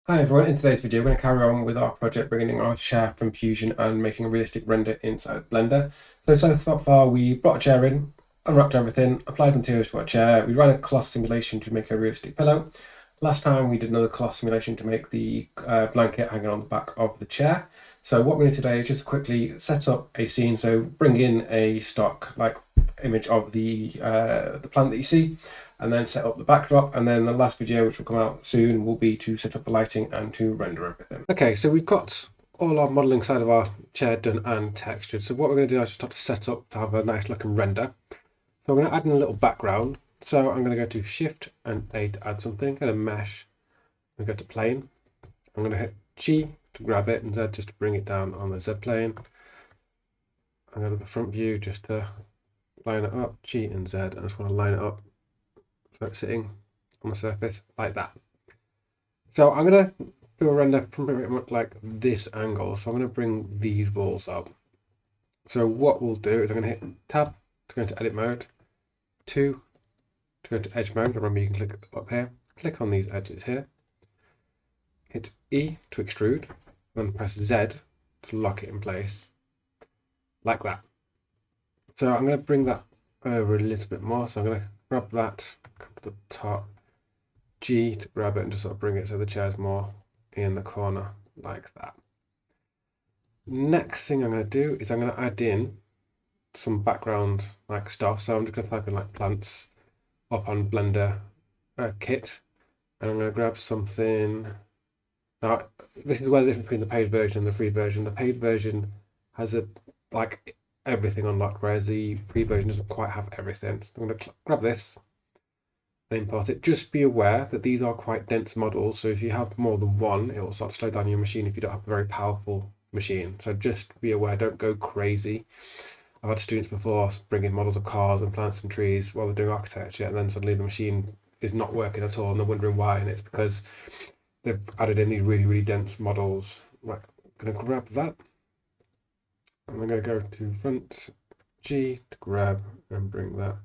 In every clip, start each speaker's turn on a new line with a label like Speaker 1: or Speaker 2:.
Speaker 1: Hi everyone, in today's video we're going to carry on with our project bringing our chair from Fusion and making a realistic render inside Blender. So far we brought a chair in, unwrapped everything, applied materials to our chair, we ran a cloth simulation to make a realistic pillow. Last time we did another cloth simulation to make the blanket hanging on the back of the chair. So what we need today is just quickly set up a scene, so bring in a stock like image of the plant that you see, and then set up the backdrop, and then the last video, which will come out soon, will be to set up the lighting and to render everything. Okay, so we've got all our modeling side of our chair done and textured. So what we're going to do is just start to set up to have a nice looking render. So I'm going to add in a little background. So I'm going to go to Shift and A to add something, go to Mesh, and go to Plane. I'm going to hit G to grab it and Z just to bring it down on the Z plane. I'm going to the front view just to line it up, G and Z. I just want to line it up so it's sitting on the surface like that. So I'm going to do a render from pretty much like this angle. So I'm going to bring these walls up. So what we'll do is I'm going to hit Tab to go into Edit Mode, 2 to go into Edge Mode. Remember you can click up here, click on these edges here, hit E to extrude, and press Z to lock it in place like that. So I'm going to bring that over a little bit more. So I'm going to grab that, come to the top, G to grab it and just sort of bring it so the chair's more in the corner like that. Next thing I'm going to do is I'm going to add in some background like stuff. So I'm just going to type in like plants up on Blender kit, and I'm going to grab something. Now this is where the difference between the paid version and the free version. The paid version has like everything unlocked, whereas the free version doesn't quite have everything. So I'm going to grab this and import it. Just be aware that these are quite dense models, so if you have more than one, it will start to slow down your machine if you don't have a very powerful machine. So just be aware, don't go crazy. I've had students before bring in models of cars and plants and trees while they're doing architecture, and then suddenly the machine is not working at all, and they're wondering why, and it's because they've added in these really dense models. Right, I'm going to grab that. I'm going to go to front G to grab and bring that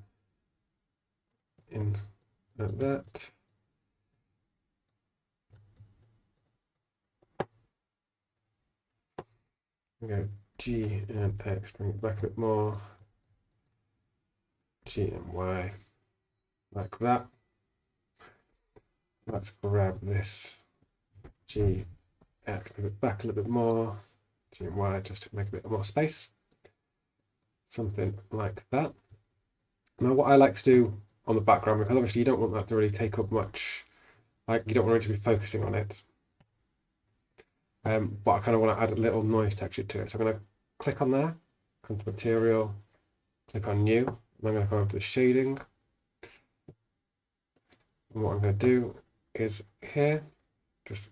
Speaker 1: in like that. Go G and X, bring it back a bit more. G and Y, like that. Let's grab this G, X, move it back a little bit more. G and Y, just to make a bit more space. Something like that. Now what I like to do on the background, because obviously you don't want that to really take up much, like you don't want it to be focusing on it. But I kind of want to add a little noise texture to it. So I'm going to click on there, come to Material, click on New, and I'm going to go over to Shading. And what I'm going to do is here, just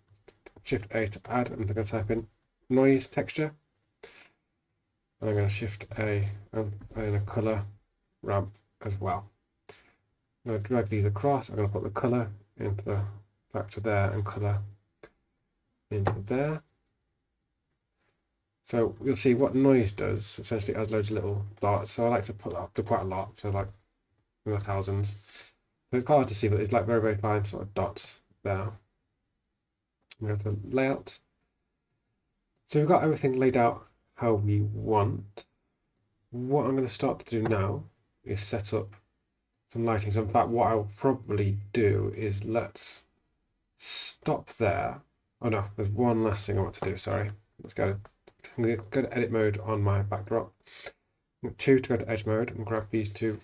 Speaker 1: Shift A to add, and I'm going to type in Noise Texture. And I'm going to Shift A and put in a color ramp as well. I'm going to drag these across. I'm going to put the color into the back to there and color into there. So you'll see what noise does. Essentially, it adds loads of little dots. So I like to put that up to quite a lot. So like in the thousands. So it's quite hard to see, but it's like very fine sort of dots there. We have the layout. So we've got everything laid out how we want. What I'm going to start to do now is set up some lighting. So in fact, what I'll probably do is let's stop there. Oh no, there's one last thing I want to do. Sorry. Let's go. I'm going to go to edit mode on my backdrop. 2 to go to edge mode and grab these two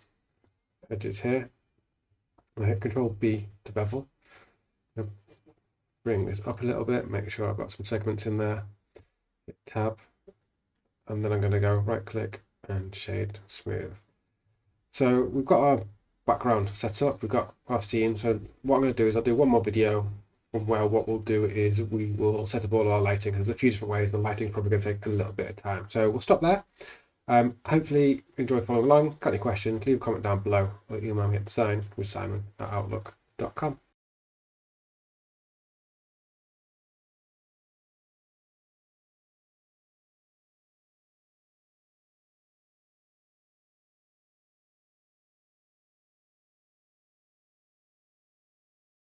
Speaker 1: edges here. I hit Control B to bevel. Bring this up a little bit, make sure I've got some segments in there. Hit Tab, and then I'm going to go right click and shade smooth. So we've got our background set up, we've got our scene. So what I'm going to do is I'll do one more video where what we'll do is we will set up all our lighting. There's a few different ways. The lighting is probably going to take a little bit of time. So we'll stop there. Hopefully enjoy following along. Got any questions, leave a comment down below or email me at design with Simon@outlook.com.